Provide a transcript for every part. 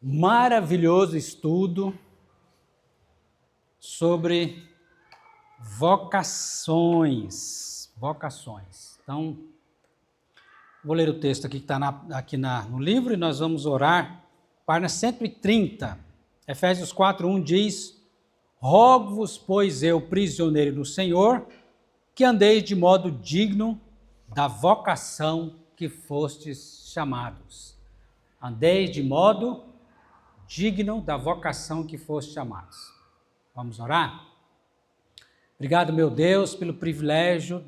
maravilhoso estudo sobre vocações. Então, vou ler o texto aqui que está no livro e nós vamos orar. Página 130, Efésios 4:1 diz: rogo-vos, pois eu, prisioneiro do Senhor, que andeis de modo digno da vocação que fostes chamados. Andeis de modo digno da vocação que fostes chamados. Vamos orar? Obrigado, meu Deus, pelo privilégio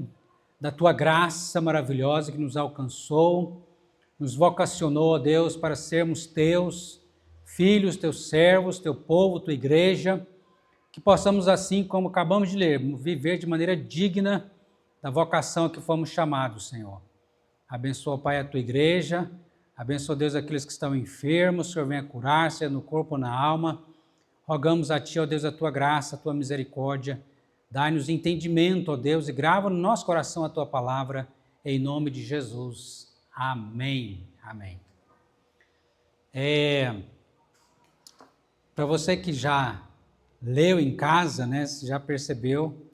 da tua graça maravilhosa que nos alcançou, nos vocacionou, ó Deus, para sermos teus filhos, teus servos, teu povo, tua igreja, que possamos, assim como acabamos de ler, viver de maneira digna da vocação que fomos chamados, Senhor. Abençoa, Pai, a tua igreja, abençoa, Deus, aqueles que estão enfermos, o Senhor venha curar, seja no corpo ou na alma. Rogamos a ti, ó Deus, a tua graça, a tua misericórdia. Dai-nos entendimento, ó Deus, e grava no nosso coração a tua palavra, em nome de Jesus. Amém. Amém. Para você que já leu em casa, né, você já percebeu,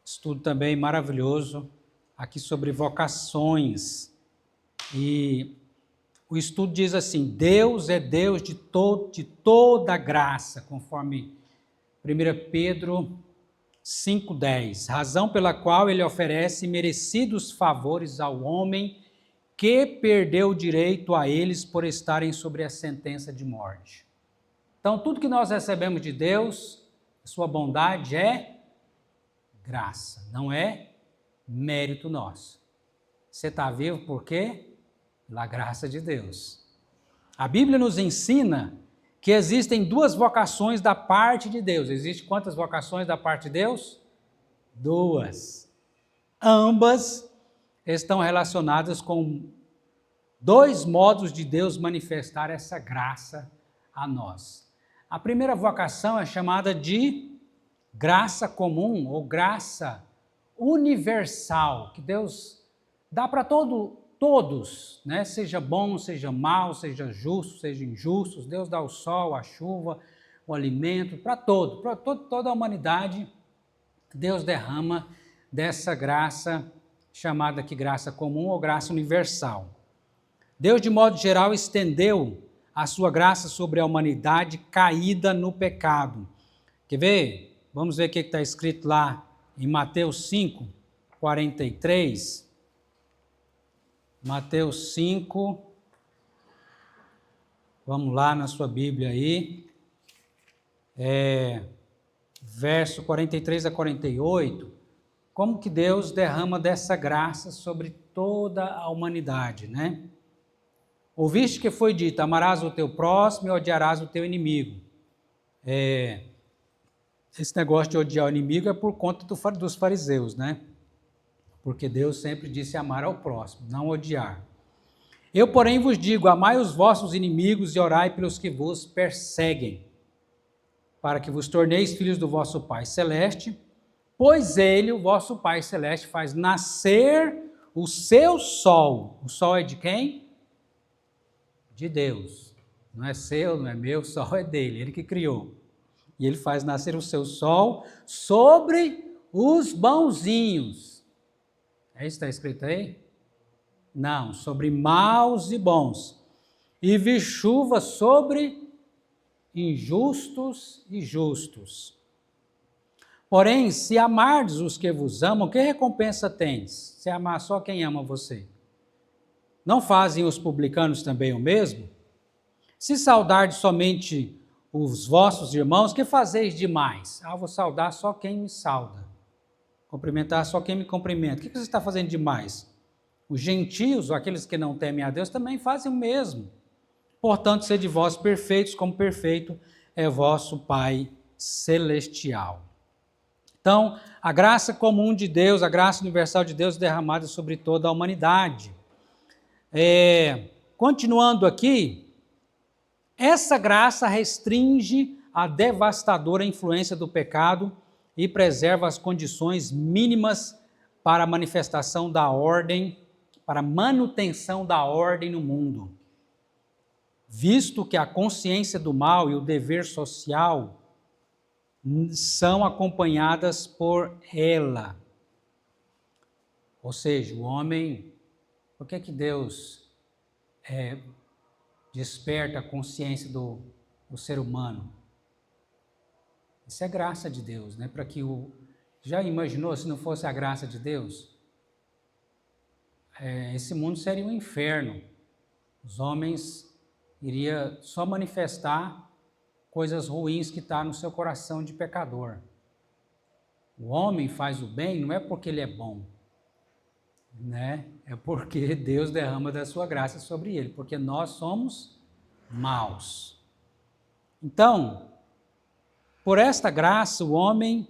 estudo também maravilhoso aqui sobre vocações. E o estudo diz assim: Deus é Deus de toda graça, conforme 1 Pedro 5,10, razão pela qual ele oferece merecidos favores ao homem que perdeu o direito a eles por estarem sobre a sentença de morte. Então, tudo que nós recebemos de Deus, a sua bondade é graça, não é mérito nosso. Você está vivo por quê? Pela graça de Deus. A Bíblia nos ensina que existem duas vocações da parte de Deus. Existem quantas vocações da parte de Deus? Duas. Ambas estão relacionadas com dois modos de Deus manifestar essa graça a nós. A primeira vocação é chamada de graça comum ou graça universal, que Deus dá para todos, né? Seja bom, seja mau, seja justo, seja injusto. Deus dá o sol, a chuva, o alimento, para toda a humanidade. Deus derrama dessa graça, chamada aqui graça comum ou graça universal. Deus, de modo geral, estendeu a sua graça sobre a humanidade caída no pecado. Quer ver? Vamos ver o que está escrito lá em Mateus 5, 43. Mateus 5, vamos lá na sua Bíblia aí, verso 43 a 48, como que Deus derrama dessa graça sobre toda a humanidade, né? Ouviste que foi dito: amarás o teu próximo e odiarás o teu inimigo. Esse negócio de odiar o inimigo é por conta dos fariseus, né? Porque Deus sempre disse amar ao próximo, não odiar. Eu, porém, vos digo: amai os vossos inimigos e orai pelos que vos perseguem, para que vos torneis filhos do vosso Pai Celeste, pois Ele, o vosso Pai Celeste, faz nascer o seu sol. O sol é de quem? De Deus. Não é seu, não é meu, o sol é dele, Ele que criou. E Ele faz nascer o seu sol sobre os bonzinhos. É isso que está escrito aí? Não, sobre maus e bons. E vir chuva sobre injustos e justos. Porém, se amardes os que vos amam, que recompensa tens? Se amar só quem ama você. Não fazem os publicanos também o mesmo? Se saudardes somente os vossos irmãos, que fazeis demais? Vou saudar só quem me sauda. Cumprimentar só quem me cumprimenta. O que você está fazendo demais? Os gentios, ou aqueles que não temem a Deus, também fazem o mesmo. Portanto, sede vós perfeitos, como perfeito é vosso Pai Celestial. Então, a graça comum de Deus, a graça universal de Deus derramada sobre toda a humanidade. Continuando aqui, essa graça restringe a devastadora influência do pecado e preserva as condições mínimas para a manifestação da ordem, para a manutenção da ordem no mundo. visto que a consciência do mal e o dever social são acompanhadas por ela. Ou seja, o homem, por que Deus desperta a consciência do ser humano? Isso é graça de Deus, né? Para que já imaginou se não fosse a graça de Deus? Esse mundo seria um inferno. Os homens iriam só manifestar coisas ruins que estão no seu coração de pecador. O homem faz o bem não é porque ele é bom, né? É porque Deus derrama da sua graça sobre ele, porque nós somos maus. Então, por esta graça, o homem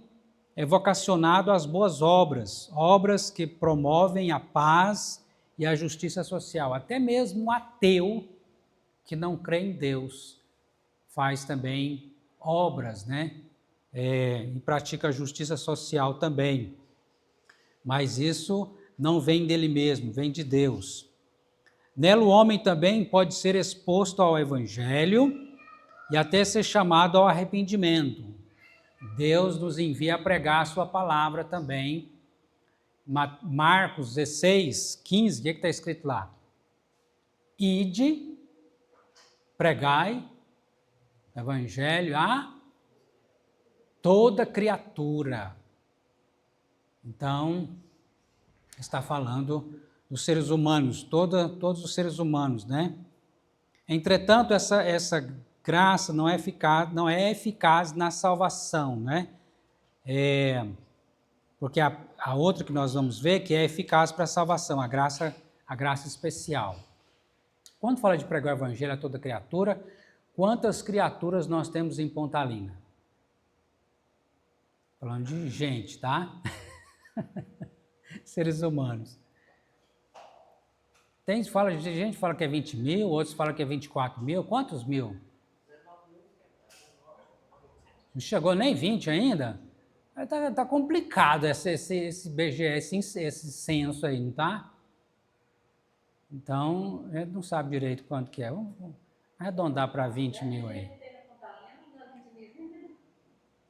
é vocacionado às boas obras, obras que promovem a paz e a justiça social. Até mesmo um ateu que não crê em Deus faz também obras, né? E pratica a justiça social também. Mas isso não vem dele mesmo, vem de Deus. Nela o homem também pode ser exposto ao Evangelho e até ser chamado ao arrependimento. Deus nos envia a pregar a sua palavra também. Marcos 16, 15, o que está escrito lá? Ide, pregai o Evangelho a toda criatura. Então, está falando dos seres humanos, todos os seres humanos, né? Entretanto, essa graça não é eficaz na salvação, né? Porque a outra que nós vamos ver que é eficaz para a salvação, a graça especial. Quando fala de pregar o Evangelho a toda criatura, quantas criaturas nós temos em Pontalina? Falando de gente, tá? Seres humanos. Gente fala que é 20 mil, outros falam que é 24 mil. Quantos mil? Não chegou nem 20 ainda? Está complicado esse BGS, esse censo aí, não tá? Então, a gente não sabe direito quanto que é. Vamos arredondar para 20 mil aí.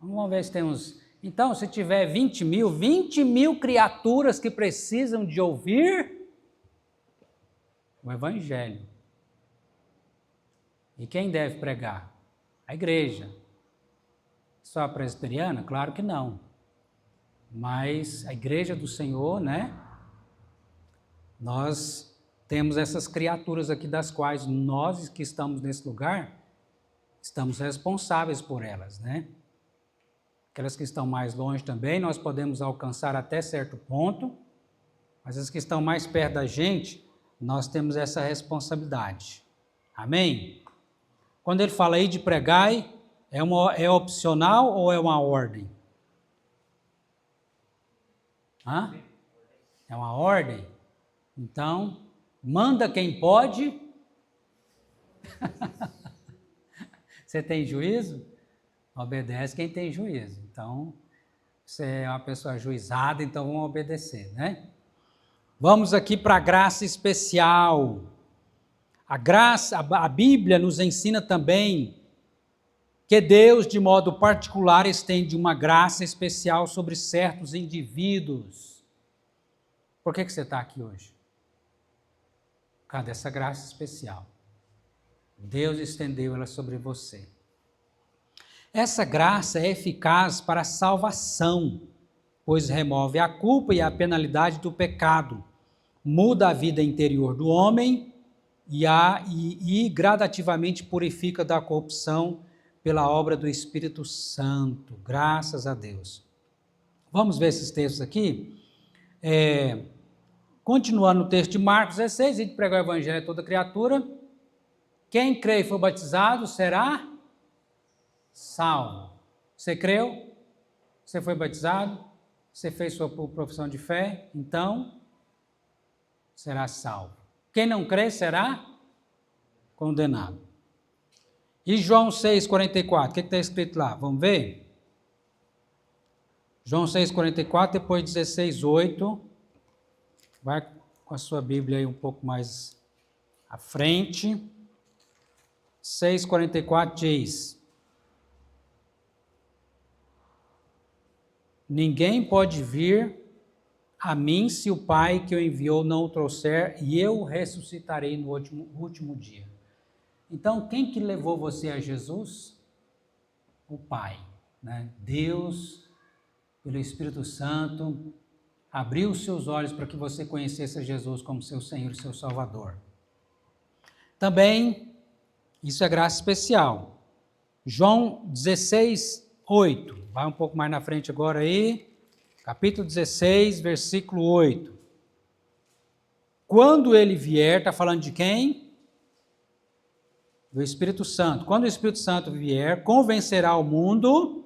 Vamos ver se tem uns... Então, se tiver 20 mil criaturas que precisam de ouvir o Evangelho. E quem deve pregar? A igreja. Só a presbiteriana? Claro que não. Mas a igreja do Senhor, né? Nós temos essas criaturas aqui das quais nós que estamos nesse lugar, estamos responsáveis por elas, né? Aquelas que estão mais longe também, nós podemos alcançar até certo ponto, mas as que estão mais perto da gente, nós temos essa responsabilidade. Amém? Quando ele fala aí de pregai, é opcional ou é uma ordem? É uma ordem? Então, manda quem pode. Você tem juízo? Obedece quem tem juízo. Então, você é uma pessoa ajuizada, então vamos obedecer, né? Vamos aqui para a graça especial. A Bíblia nos ensina também que Deus, de modo particular, estende uma graça especial sobre certos indivíduos. Por que você está aqui hoje? Por causa dessa graça especial. Deus estendeu ela sobre você. Essa graça é eficaz para a salvação, pois remove a culpa e a penalidade do pecado, muda a vida interior do homem e gradativamente purifica da corrupção pela obra do Espírito Santo. Graças a Deus. Vamos ver esses textos aqui? Continuando no texto de Marcos 16, e de pregar o Evangelho a toda criatura. Quem crê e for batizado será salvo. Você creu? Você foi batizado? Você fez sua profissão de fé? Então, será salvo. Quem não crê será condenado. E João 6,44, o que está escrito lá? Vamos ver? João 6,44, depois 16,8. Vai com a sua Bíblia aí um pouco mais à frente. 6,44 diz: ninguém pode vir a mim se o Pai que o enviou não o trouxer, e eu o ressuscitarei no último dia. Então, quem que levou você a Jesus? O Pai, né? Deus, pelo Espírito Santo, abriu os seus olhos para que você conhecesse a Jesus como seu Senhor e seu Salvador. Também, isso é graça especial. João 16:8. Vai um pouco mais na frente agora aí. Capítulo 16, versículo 8. Quando ele vier, está falando de quem? Do Espírito Santo. Quando o Espírito Santo vier, convencerá o mundo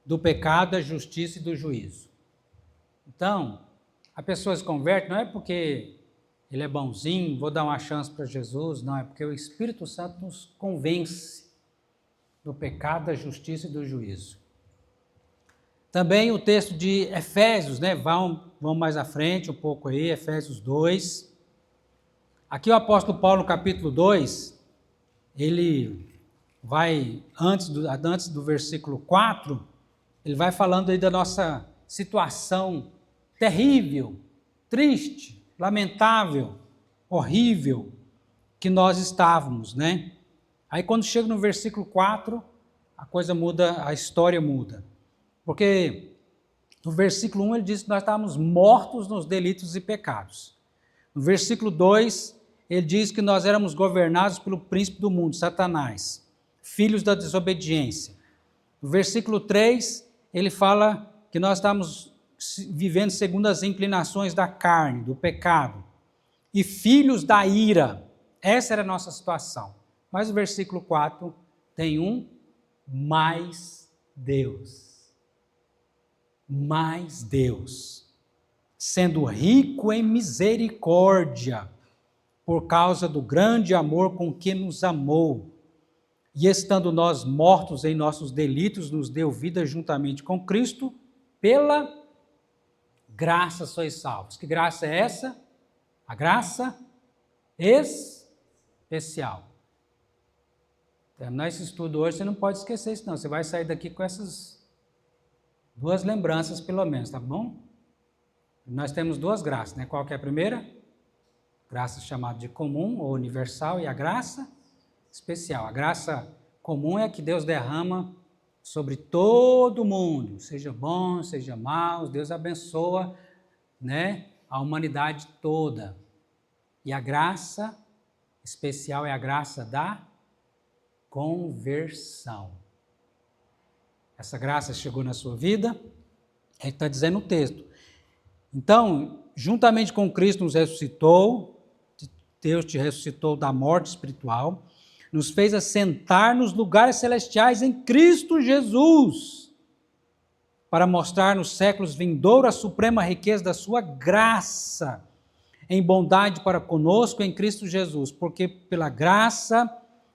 do pecado, da justiça e do juízo. Então, a pessoa se converte não é porque ele é bonzinho, vou dar uma chance para Jesus, não, é porque o Espírito Santo nos convence do pecado, da justiça e do juízo. Também o texto de Efésios, né? Vão mais à frente um pouco aí, Efésios 2. Aqui o apóstolo Paulo, no capítulo 2, ele vai, antes do versículo 4, ele vai falando aí da nossa situação terrível, triste, lamentável, horrível, que nós estávamos, né? Aí quando chega no versículo 4, a coisa muda, a história muda. Porque no versículo 1 ele diz que nós estávamos mortos nos delitos e pecados. No versículo 2, ele diz que nós éramos governados pelo príncipe do mundo, Satanás, filhos da desobediência. No versículo 3, ele fala que nós estamos vivendo segundo as inclinações da carne, do pecado, e filhos da ira. Essa era a nossa situação. Mas o versículo 4 tem um mais Deus. Mas Deus, sendo rico em misericórdia, por causa do grande amor com que nos amou, e estando nós mortos em nossos delitos, nos deu vida juntamente com Cristo, pela graça sois salvos. Que graça é essa? A graça especial. Terminar esse estudo hoje, você não pode esquecer isso não, você vai sair daqui com essas duas lembranças, pelo menos, tá bom? Nós temos duas graças, né? Qual que é a primeira? Graça chamada de comum ou universal, e a graça especial. A graça comum é a que Deus derrama sobre todo mundo, seja bom, seja mau, Deus abençoa, né, a humanidade toda. E a graça especial é a graça da conversão. Essa graça chegou na sua vida, é o que está dizendo o texto. Então, juntamente com Cristo nos ressuscitou, Deus te ressuscitou da morte espiritual, nos fez assentar nos lugares celestiais em Cristo Jesus, para mostrar nos séculos vindouros a suprema riqueza da sua graça, em bondade para conosco em Cristo Jesus, porque pela graça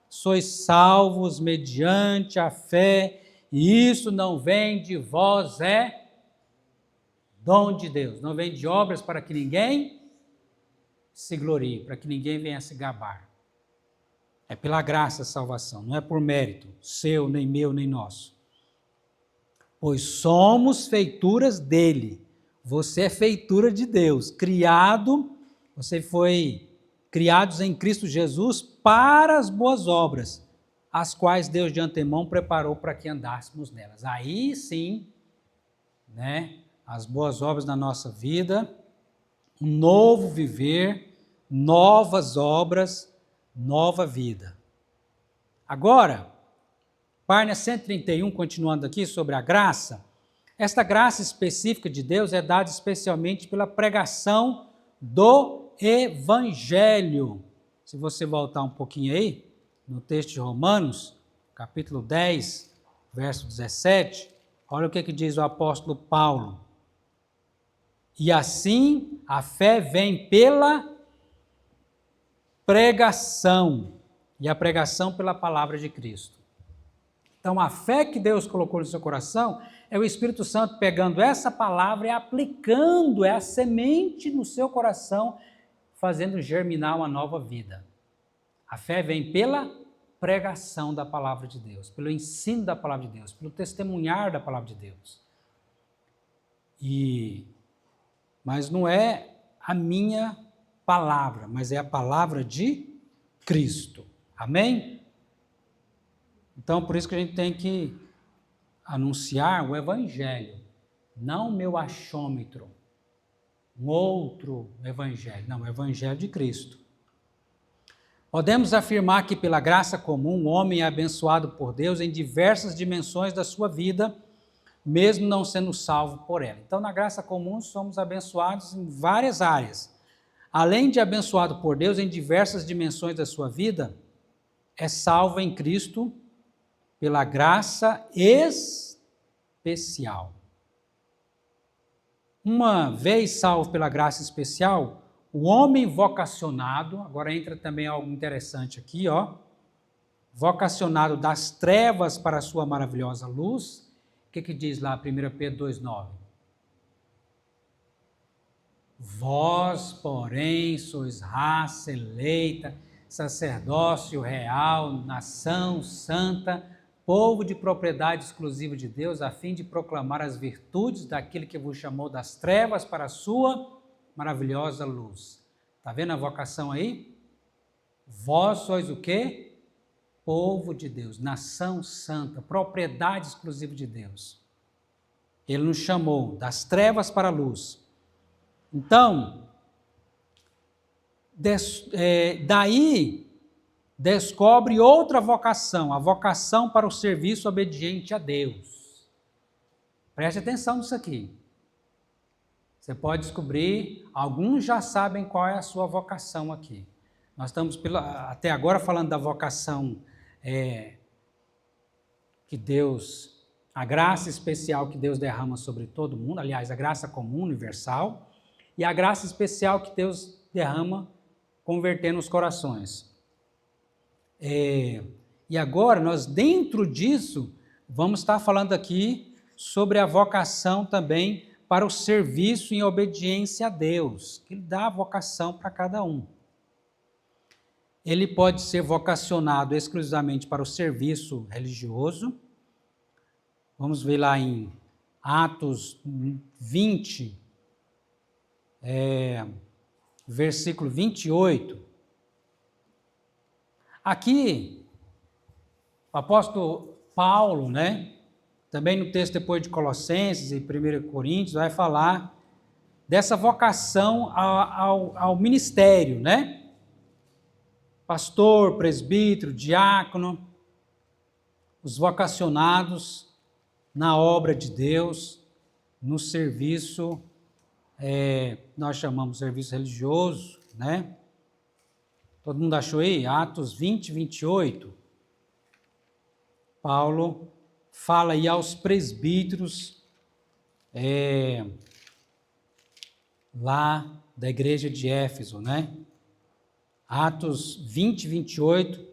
sois salvos mediante a fé, e isso não vem de vós, é dom de Deus. Não vem de obras para que ninguém se glorie, para que ninguém venha se gabar. É pela graça a salvação, não é por mérito seu, nem meu, nem nosso. Pois somos feituras dele. Você é feitura de Deus, você foi criados em Cristo Jesus para as boas obras, as quais Deus de antemão preparou para que andássemos nelas. Aí sim, né, as boas obras na nossa vida, um novo viver, novas obras, nova vida. Agora, página 131, continuando aqui sobre a graça, esta graça específica de Deus é dada especialmente pela pregação do Evangelho. Se você voltar um pouquinho aí, no texto de Romanos, capítulo 10, verso 17, olha o que diz o apóstolo Paulo. E assim a fé vem pela pregação, e a pregação pela palavra de Cristo. Então a fé que Deus colocou no seu coração é o Espírito Santo pegando essa palavra e aplicando, é a semente no seu coração, fazendo germinar uma nova vida. A fé vem pela pregação da palavra de Deus, pelo ensino da palavra de Deus, pelo testemunhar da palavra de Deus. Mas não é a minha palavra, mas é a palavra de Cristo. Amém? Então, por isso que a gente tem que anunciar o evangelho, não o meu achômetro, um outro evangelho, não, o evangelho de Cristo. Podemos afirmar que pela graça comum o homem é abençoado por Deus em diversas dimensões da sua vida, mesmo não sendo salvo por ela. Então, na graça comum somos abençoados em várias áreas. Além de abençoado por Deus em diversas dimensões da sua vida, é salvo em Cristo pela graça especial. Uma vez salvo pela graça especial, o homem vocacionado, agora entra também algo interessante aqui, vocacionado das trevas para a sua maravilhosa luz. O que diz lá 1 Pedro 2,9? Vós, porém, sois raça eleita, sacerdócio real, nação santa, povo de propriedade exclusiva de Deus, a fim de proclamar as virtudes daquele que vos chamou das trevas para a sua maravilhosa luz. Está vendo a vocação aí? Vós sois o quê? Povo de Deus, nação santa, propriedade exclusiva de Deus. Ele nos chamou das trevas para a luz. Então, daí descobre outra vocação, a vocação para o serviço obediente a Deus. Preste atenção nisso aqui. Você pode descobrir, alguns já sabem qual é a sua vocação aqui. Nós estamos até agora falando da vocação que Deus, a graça especial que Deus derrama sobre todo mundo, aliás, a graça comum, universal, e a graça especial que Deus derrama convertendo os corações. E agora, nós dentro disso, vamos estar falando aqui sobre a vocação também para o serviço em obediência a Deus, que Ele dá a vocação para cada um. Ele pode ser vocacionado exclusivamente para o serviço religioso. Vamos ver lá em Atos 20, versículo 28. Aqui, o apóstolo Paulo, também no texto depois de Colossenses e 1 Coríntios, vai falar dessa vocação ao ministério, Pastor, presbítero, diácono, os vocacionados na obra de Deus, no serviço, nós chamamos de serviço religioso, Todo mundo achou aí? Atos 20, 28. Paulo fala aí aos presbíteros lá da igreja de Éfeso, Atos 20, 28,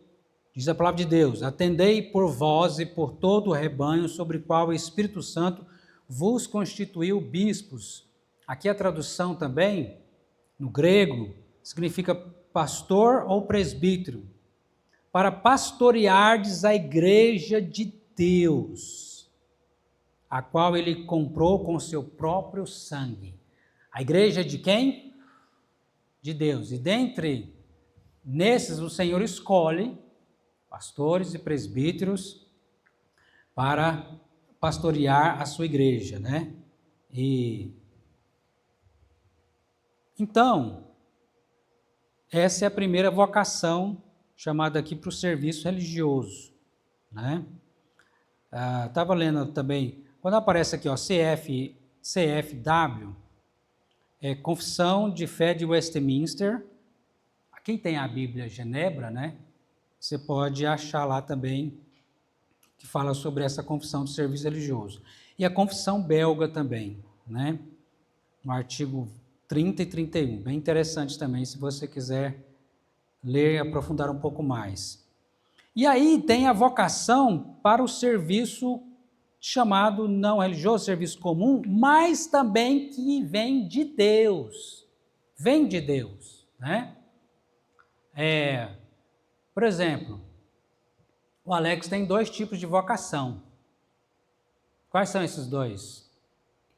diz a palavra de Deus: atendei por vós e por todo o rebanho sobre o qual o Espírito Santo vos constituiu bispos. Aqui a tradução também, no grego, significa pastor ou presbítero, para pastoreardes a igreja de Deus, a qual ele comprou com seu próprio sangue. A igreja de quem? De Deus. E nesses o Senhor escolhe pastores e presbíteros para pastorear a sua igreja, Então, essa é a primeira vocação chamada aqui para o serviço religioso, Estava lendo também, quando aparece aqui, CFW, Confissão de Fé de Westminster. Quem tem a Bíblia Genebra, você pode achar lá também, que fala sobre essa confissão de serviço religioso. E a confissão belga também, no artigo 30 e 31, bem interessante também, se você quiser ler e aprofundar um pouco mais. E aí tem a vocação para o serviço chamado não religioso, serviço comum, mas também que vem de Deus. Vem de Deus, Por exemplo, O Alex tem 2 tipos de vocação. Quais são esses 2?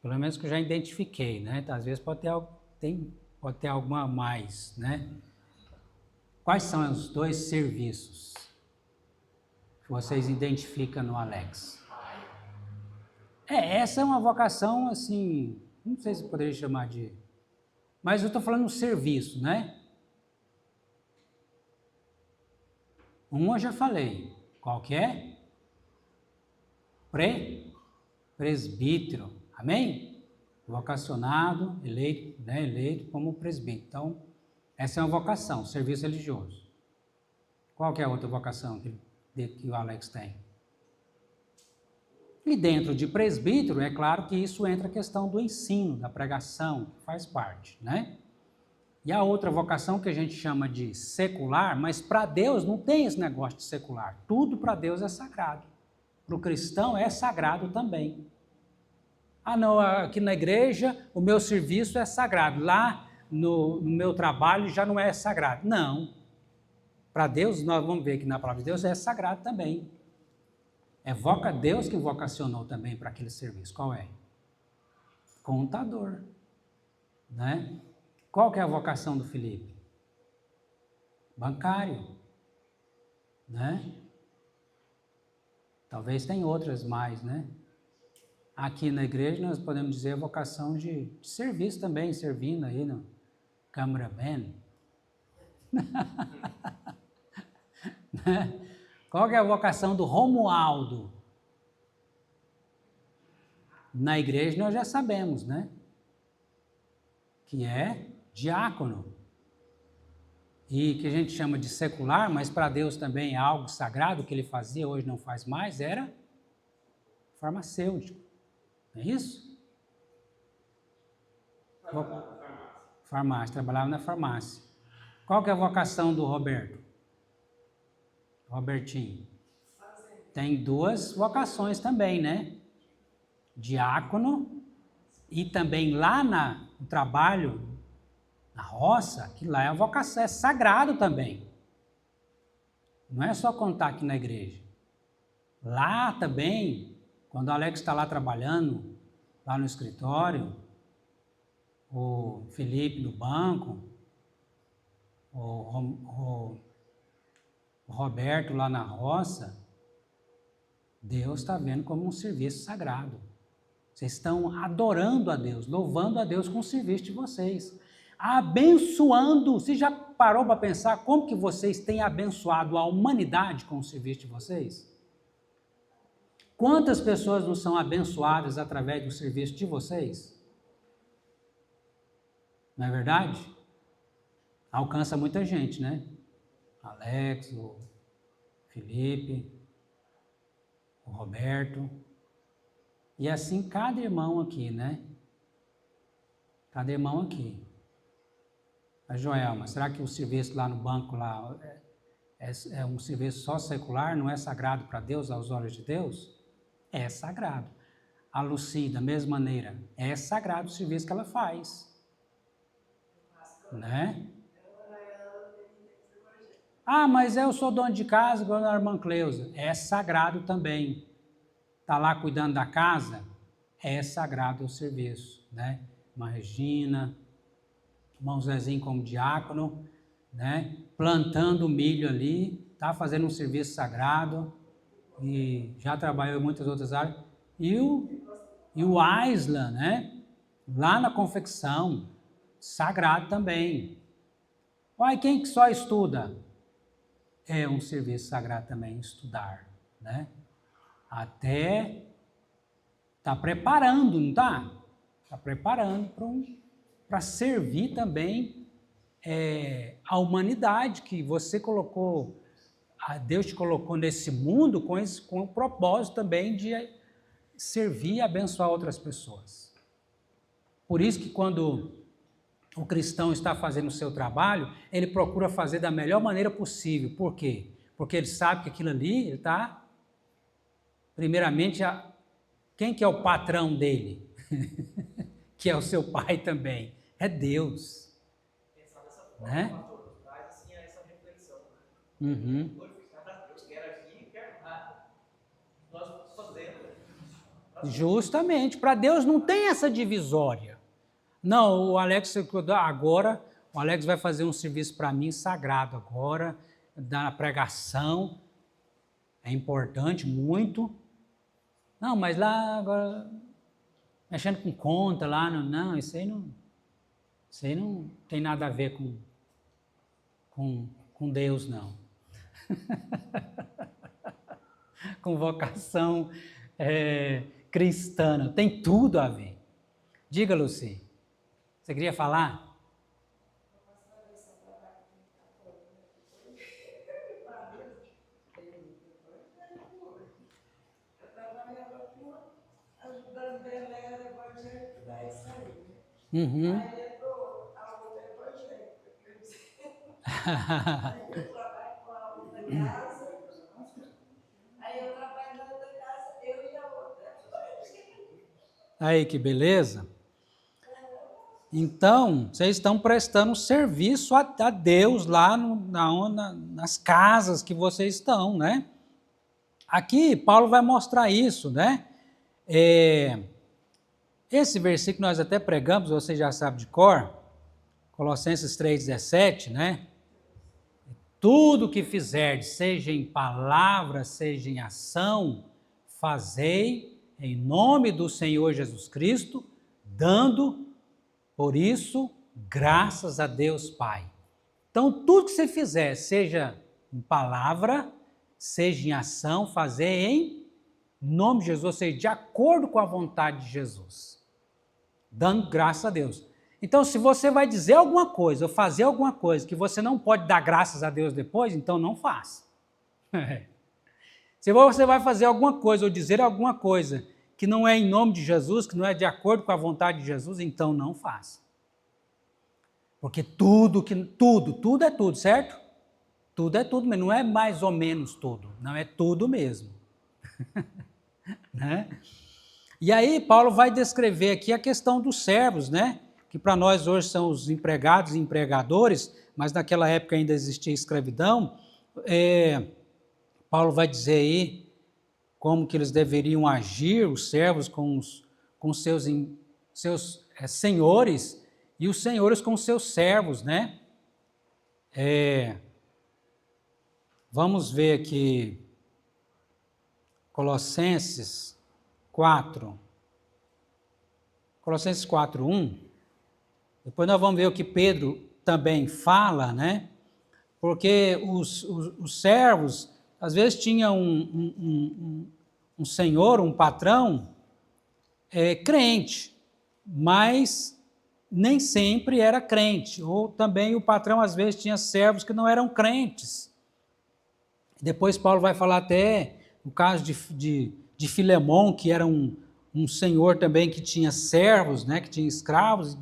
Pelo menos que eu já identifiquei, né? Às vezes pode ter alguma a mais, né? Quais são os 2 serviços que vocês identificam no Alex? Essa é uma vocação, assim, não sei se eu poderia chamar de... Mas eu estou falando do serviço, né? Um eu já falei. Qual que é? Presbítero. Amém? Vocacionado, eleito, né? Eleito como presbítero. Então, essa é uma vocação, serviço religioso. Qual que é a outra vocação que o Alex tem? E dentro de presbítero, é claro que isso entra a questão do ensino, da pregação, que faz parte, né? E a outra vocação que a gente chama de secular, mas para Deus não tem esse negócio de secular. Tudo para Deus é sagrado. Para o cristão é sagrado também. Ah, não, aqui na igreja o meu serviço é sagrado. Lá no meu trabalho já não é sagrado. Não. Para Deus, nós vamos ver que na palavra de Deus é sagrado também. É Deus que vocacionou também para aquele serviço. Qual é? Contador. Né? Qual que é a vocação do Felipe? Bancário. Né? Talvez tem outras mais, né? Aqui na igreja nós podemos dizer a vocação de serviço também, servindo aí no cameraman. Né? Qual que é a vocação do Romualdo? Na igreja nós já sabemos, né? Que é diácono. E que a gente chama de secular, mas para Deus também é algo sagrado que ele fazia, hoje não faz mais, era farmacêutico. Não é isso? Farmácia, trabalhava na farmácia. Qual que é a vocação do Robertinho? Tem 2 vocações também, né? Diácono e também lá no trabalho, na roça, que lá é a vocação, é sagrado também. Não é só contar aqui na igreja. Lá também, quando o Alex está lá trabalhando, lá no escritório, o Felipe no banco, o Roberto lá na roça, Deus está vendo como um serviço sagrado. Vocês estão adorando a Deus, louvando a Deus com o serviço de vocês. Abençoando. Você já parou para pensar como que vocês têm abençoado a humanidade com o serviço de vocês? Quantas pessoas não são abençoadas através do serviço de vocês? Não é verdade? Alcança muita gente, né? Alex, o Felipe, o Roberto. E assim cada irmão aqui, né? Cada irmão aqui. A Joelma, será que o serviço lá no banco lá é um serviço só secular, não é sagrado para Deus, aos olhos de Deus? É sagrado. A Lucy, da mesma maneira, é sagrado o serviço que ela faz. Né? Ah, mas eu sou dono de casa, igual a irmã Cleusa. É sagrado também. Está lá cuidando da casa, é sagrado o serviço. Né? Irmã Regina, irmão Zezinho como diácono, né? Plantando milho ali, está fazendo um serviço sagrado. E já trabalhou em muitas outras áreas. E o Aisla, né? Lá na confecção, sagrado também. Olha, quem que só estuda? É um serviço sagrado também, estudar, né? Até está preparando, não está? Está preparando para servir também a humanidade que você colocou. Deus te colocou nesse mundo com o propósito também de servir e abençoar outras pessoas. Por isso que quando o cristão está fazendo o seu trabalho, ele procura fazer da melhor maneira possível. Por quê? Porque ele sabe que aquilo ali, ele está, primeiramente, quem que é o patrão dele? Que é o seu pai também. É Deus. Pensar dessa forma, né? pastor, traz assim essa reflexão. Uhum. Glorificar a Deus, quero aqui, quero lá. Justamente, para Deus não tem essa divisória. Não, o Alex agora, o Alex vai fazer um serviço para mim sagrado agora, da pregação, é importante, muito. Não, mas lá agora, mexendo com conta lá, não, isso aí não tem nada a ver com Deus, não. Com vocação cristã, tem tudo a ver. Diga, Luci, você queria falar? Uhum. Aí entrou a outra evangélica. Aí eu trabalho com a outra casa. Aí eu trabalho na outra casa, eu e a outra. Aí, que beleza. Então, vocês estão prestando serviço a Deus lá nas casas que vocês estão, né? Aqui, Paulo vai mostrar isso, né? Esse versículo nós até pregamos, você já sabe de cor, Colossenses 3,17, né? Tudo que fizerdes, seja em palavra, seja em ação, fazei em nome do Senhor Jesus Cristo, dando, por isso, graças a Deus Pai. Então, tudo que você fizer, seja em palavra, seja em ação, fazer em nome de Jesus, ou seja, de acordo com a vontade de Jesus, dando graças a Deus. Então, se você vai dizer alguma coisa, ou fazer alguma coisa, que você não pode dar graças a Deus depois, então não faça. Se você vai fazer alguma coisa, ou dizer alguma coisa, que não é em nome de Jesus, que não é de acordo com a vontade de Jesus, então não faça. Porque tudo é tudo, certo? Tudo é tudo, mas não é mais ou menos tudo, não é tudo mesmo. Né? E aí Paulo vai descrever aqui a questão dos servos, né? Que para nós hoje são os empregados e empregadores, mas naquela época ainda existia escravidão. Paulo vai dizer aí como que eles deveriam agir, os servos com seus senhores, e os senhores com seus servos, né? Vamos ver aqui, Colossenses 4, 1. Depois nós vamos ver o que Pedro também fala, né? Porque os servos, às vezes, tinham um senhor, um patrão, crente, mas nem sempre era crente. Ou também o patrão, às vezes, tinha servos que não eram crentes. Depois Paulo vai falar até no caso de Filemon, que era um senhor também que tinha servos, né, que tinha escravos,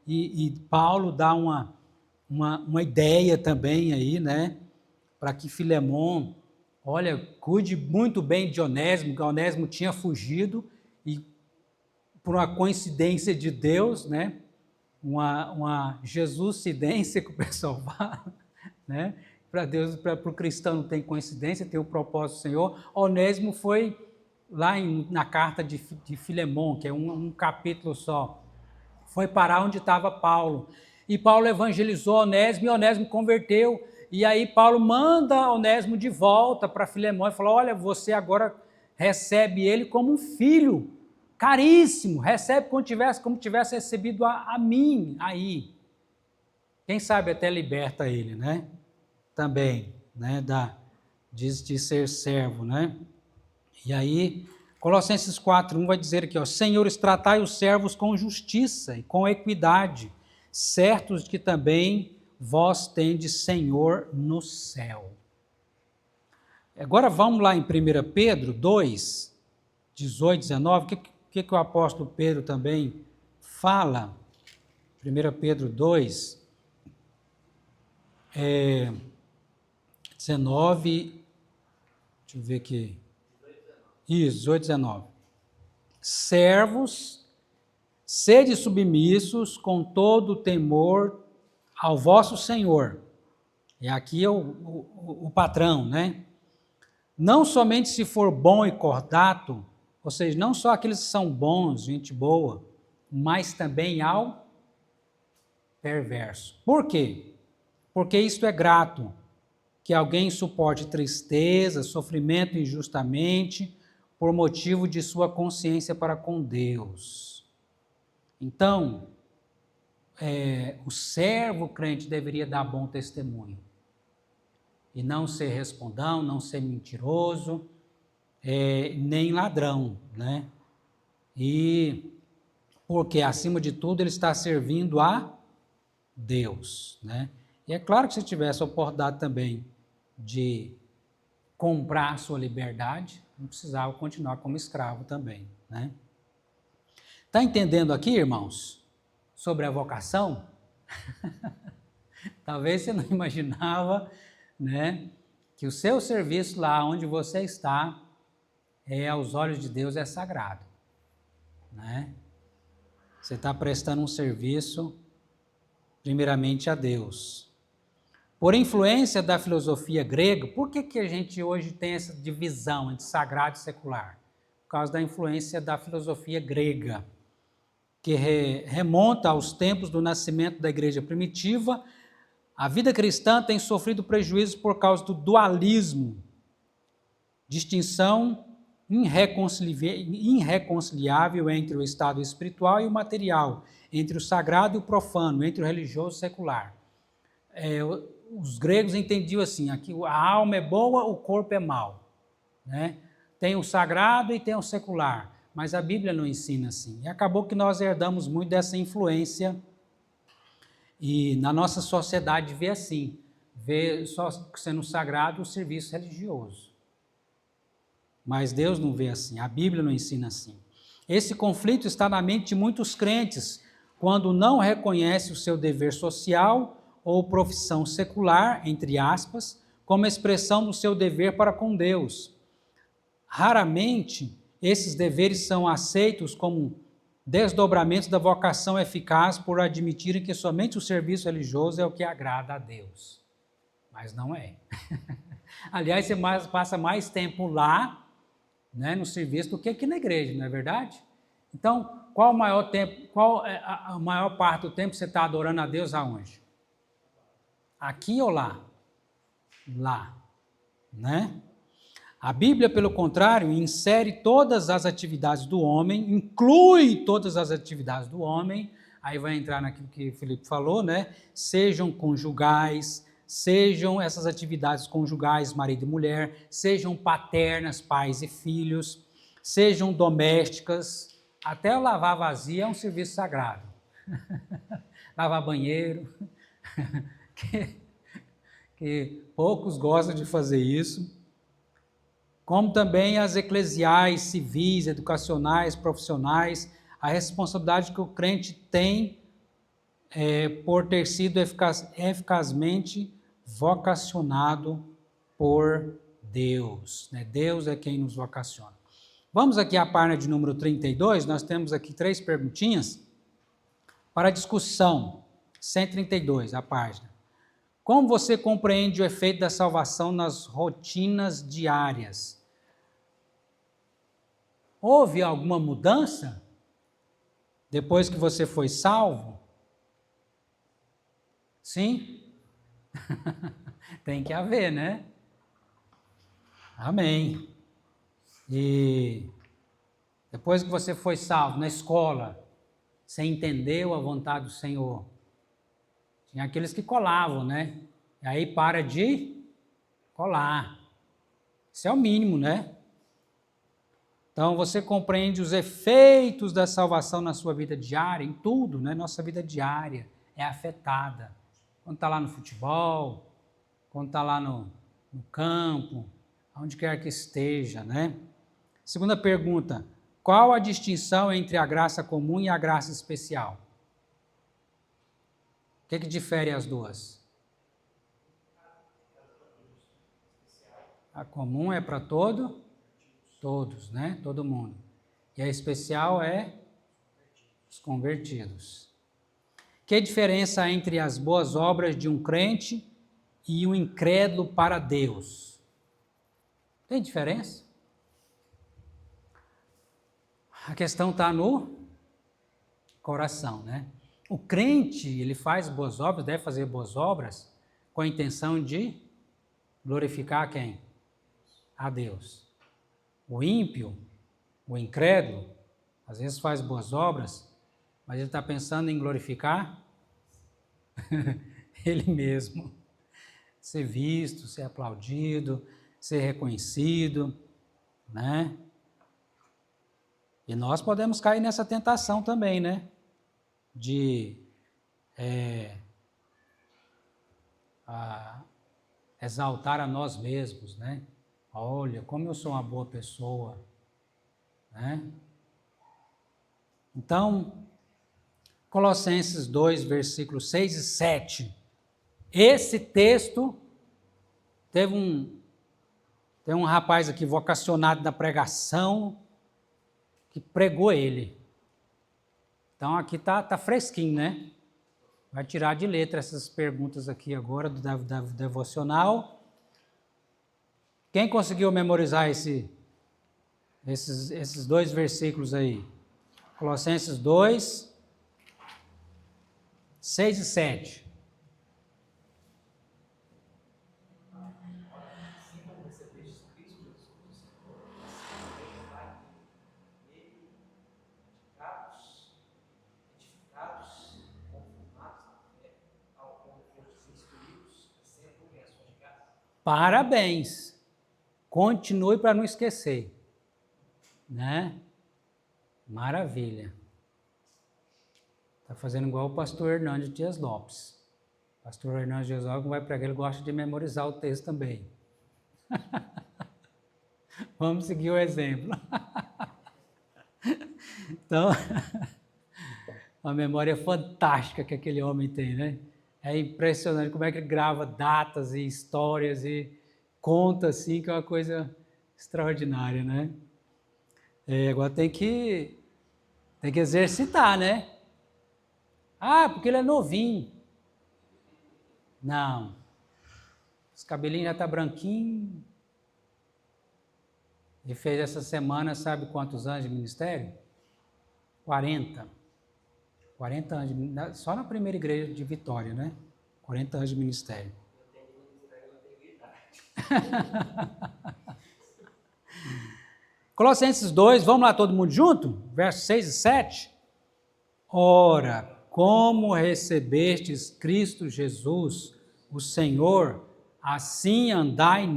e Paulo dá uma ideia também aí, né, para que Filemon, olha, cuide muito bem de Onésimo, que Onésimo tinha fugido, e por uma coincidência de Deus, né, uma Jesuscidência que o pessoal fala, né, para Deus, para o cristão não tem coincidência, tem o propósito do Senhor. Onésimo foi lá na carta de Filemon, que é um capítulo só, foi parar onde estava Paulo. E Paulo evangelizou Onésimo, e Onésimo converteu. E aí Paulo manda Onésimo de volta para Filemon e falou, olha, você agora recebe ele como um filho, caríssimo, recebe como tivesse recebido a mim aí. Quem sabe até liberta ele, né? Também, né? De ser servo, né? E aí, Colossenses 4:1 vai dizer aqui, ó, senhores, tratai os servos com justiça e com equidade, certos de que também vós tendes Senhor no céu. Agora vamos lá em 1 Pedro 2, 18, 19, o que o apóstolo Pedro também fala? 1 Pedro 2, 19, deixa eu ver aqui. Isso, 18, 19. Servos, sede submissos com todo temor ao vosso Senhor. E aqui é o patrão, né? Não somente se for bom e cordato, Ou seja, não só aqueles que são bons, gente boa, mas também ao perverso. Por quê? Porque isto é grato, que alguém suporte tristeza, sofrimento injustamente, por motivo de sua consciência para com Deus. Então, o servo crente deveria dar bom testemunho. E não ser respondão, não ser mentiroso, nem ladrão, né? E porque, acima de tudo, ele está servindo a Deus, né? E é claro que se tivesse a oportunidade também de comprar a sua liberdade, não precisava continuar como escravo também, né? Está entendendo aqui, irmãos, sobre a vocação? Talvez você não imaginava, né, que o seu serviço lá onde você está, aos olhos de Deus, é sagrado, né? Você está prestando um serviço, primeiramente, a Deus. Por influência da filosofia grega, por que a gente hoje tem essa divisão entre sagrado e secular? Por causa da influência da filosofia grega, que remonta aos tempos do nascimento da igreja primitiva. A vida cristã tem sofrido prejuízos por causa do dualismo, distinção irreconciliável entre o estado espiritual e o material, entre o sagrado e o profano, entre o religioso e o secular. Os gregos entendiam assim, aqui a alma é boa, o corpo é mau, né? Tem o sagrado e tem o secular, mas a Bíblia não ensina assim. E acabou que nós herdamos muito dessa influência e na nossa sociedade vê assim, vê só sendo sagrado o serviço religioso. Mas Deus não vê assim, a Bíblia não ensina assim. Esse conflito está na mente de muitos crentes, quando não reconhece o seu dever social ou profissão secular, entre aspas, como expressão do seu dever para com Deus. Raramente, esses deveres são aceitos como desdobramentos da vocação eficaz por admitirem que somente o serviço religioso é o que agrada a Deus. Mas não é. Aliás, você passa mais tempo lá, né, no serviço do que aqui na igreja, não é verdade? Então, qual é a maior parte do tempo que você está adorando a Deus aonde? Aqui ou lá? Lá, né? A Bíblia, pelo contrário, insere todas as atividades do homem, inclui todas as atividades do homem, aí vai entrar naquilo que o Felipe falou, né? Sejam conjugais, sejam essas atividades conjugais, marido e mulher, sejam paternas, pais e filhos, sejam domésticas, até lavar vazia é um serviço sagrado. Lavar banheiro, que poucos gostam de fazer isso, como também as eclesiais, civis, educacionais, profissionais, a responsabilidade que o crente tem por ter sido eficazmente vocacionado por Deus, né? Deus é quem nos vocaciona. Vamos aqui à página de número 32, nós temos aqui 3 perguntinhas para discussão. 132, a página. Como você compreende o efeito da salvação nas rotinas diárias? Houve alguma mudança depois que você foi salvo? Sim? Tem que haver, né? Amém. E depois que você foi salvo na escola, você entendeu a vontade do Senhor? Tinha aqueles que colavam, né? E aí para de colar. Isso é o mínimo, né? Então você compreende os efeitos da salvação na sua vida diária, em tudo, né? Nossa vida diária é afetada. Quando está lá no futebol, quando está lá no campo, onde quer que esteja, né? Segunda pergunta, qual a distinção entre a graça comum e a graça especial? O que difere as duas? A comum é para todos, né? Todo mundo. E a especial é os convertidos. Que diferença há entre as boas obras de um crente e um incrédulo para Deus? Tem diferença? A questão está no coração, né? O crente, ele faz boas obras, deve fazer boas obras com a intenção de glorificar quem? A Deus. O ímpio, o incrédulo, às vezes faz boas obras, mas ele está pensando em glorificar ele mesmo. Ser visto, ser aplaudido, ser reconhecido, né? E nós podemos cair nessa tentação também, né? De exaltar a nós mesmos, né? Olha, como eu sou uma boa pessoa, né? Então, Colossenses 2, versículos 6 e 7. Esse texto, tem um rapaz aqui vocacionado na pregação, que pregou ele. Então, aqui tá fresquinho, né? Vai tirar de letra essas perguntas aqui agora do devocional. Quem conseguiu memorizar esses 2 versículos aí? Colossenses 2, 6 e 7. Parabéns! Continue para não esquecer, né? Maravilha. Está fazendo igual o pastor Hernandes Dias Lopes. O pastor Hernandes Dias Lopes vai pregar, ele gosta de memorizar o texto também. Vamos seguir o exemplo. Então, uma memória fantástica que aquele homem tem, né? É impressionante como é que ele grava datas e histórias e conta assim, que é uma coisa extraordinária, né? Agora tem que exercitar, né? Ah, porque ele é novinho. Não. Os cabelinhos já estão branquinhos. Ele fez essa semana, sabe quantos anos de ministério? 40. 40 anos, só na primeira igreja de Vitória, né? 40 anos de ministério. Colossenses 2, vamos lá todo mundo junto? Versos 6 e 7. Ora, como recebestes Cristo Jesus, o Senhor, assim andai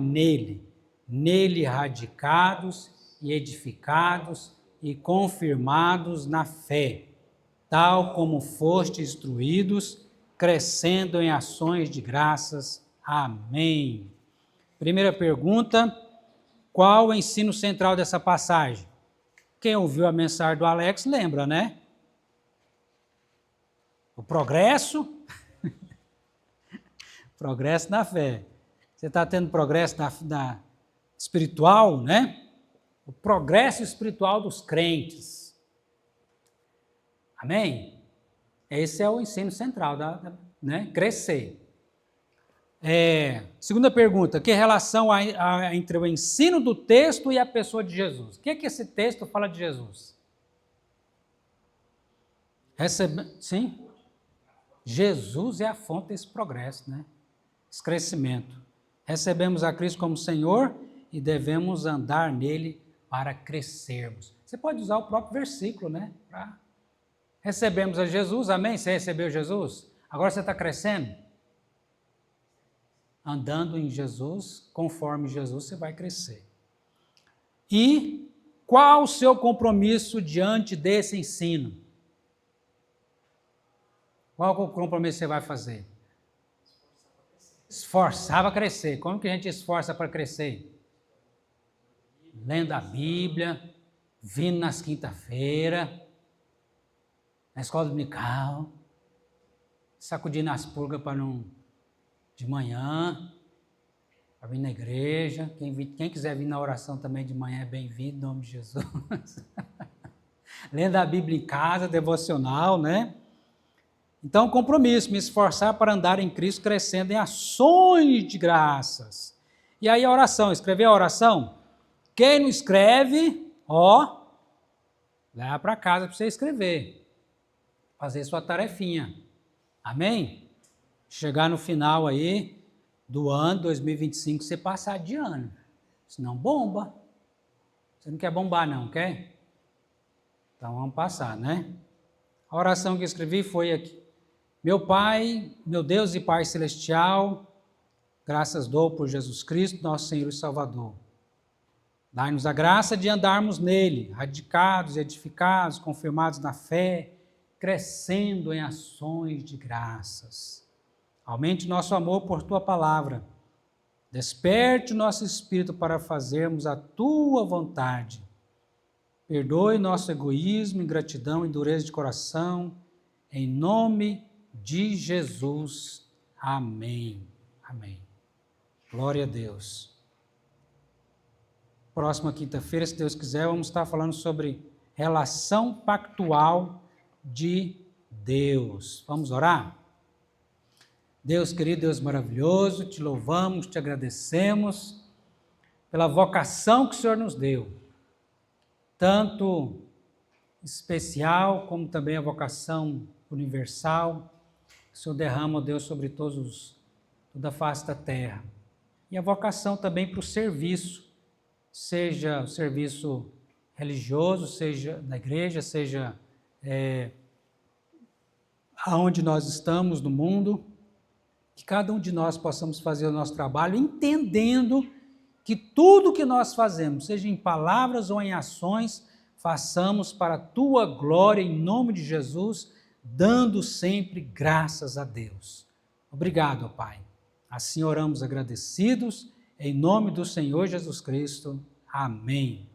nele radicados e edificados e confirmados na fé, tal como foste instruídos, crescendo em ações de graças. Amém. Primeira pergunta, qual o ensino central dessa passagem? Quem ouviu a mensagem do Alex lembra, né? O progresso, progresso na fé. Você está tendo progresso na espiritual, né? O progresso espiritual dos crentes. Amém? Esse é o ensino central, né? Crescer. Segunda pergunta, que relação há entre o ensino do texto e a pessoa de Jesus? O que esse texto fala de Jesus? Sim? Jesus é a fonte desse progresso, né? Esse crescimento. Recebemos a Cristo como Senhor e devemos andar nele para crescermos. Você pode usar o próprio versículo, né? Recebemos a Jesus, amém? Você recebeu Jesus? Agora você está crescendo? Andando em Jesus, conforme Jesus, você vai crescer. E qual o seu compromisso diante desse ensino? Qual o compromisso você vai fazer? Esforçar para crescer. Como que a gente esforça para crescer? Lendo a Bíblia, vindo nas quinta-feiras, na escola dominical, sacudindo as pulgas para não... de manhã, para vir na igreja. Quem quiser vir na oração também de manhã é bem-vindo, em nome de Jesus. Lendo a Bíblia em casa, devocional, né? Então, compromisso, me esforçar para andar em Cristo, crescendo em ações de graças. E aí a oração, escrever a oração? Quem não escreve, Leva para casa para você escrever. Fazer sua tarefinha. Amém? Chegar no final aí do ano 2025, você passar de ano. Senão bomba. Você não quer bombar não, quer? Então vamos passar, né? A oração que eu escrevi foi aqui. Meu Pai, meu Deus e Pai Celestial, graças dou por Jesus Cristo, nosso Senhor e Salvador. Dai-nos a graça de andarmos nele, radicados, edificados, confirmados na fé, crescendo em ações de graças. Aumente nosso amor por tua palavra. Desperte o nosso espírito para fazermos a tua vontade. Perdoe nosso egoísmo, ingratidão e dureza de coração. Em nome de Jesus. Amém. Amém. Glória a Deus. Próxima quinta-feira, se Deus quiser, vamos estar falando sobre relação pactual de Deus. Vamos orar? Deus querido, Deus maravilhoso, te louvamos, te agradecemos pela vocação que o Senhor nos deu, tanto especial como também a vocação universal, que o Senhor derrama, ó Deus, sobre toda a face da terra. E a vocação também para o serviço, seja o serviço religioso, seja na igreja, seja aonde nós estamos no mundo, que cada um de nós possamos fazer o nosso trabalho entendendo que tudo que nós fazemos, seja em palavras ou em ações, façamos para a tua glória em nome de Jesus, dando sempre graças a Deus. Obrigado, Pai. Assim oramos agradecidos, em nome do Senhor Jesus Cristo. Amém.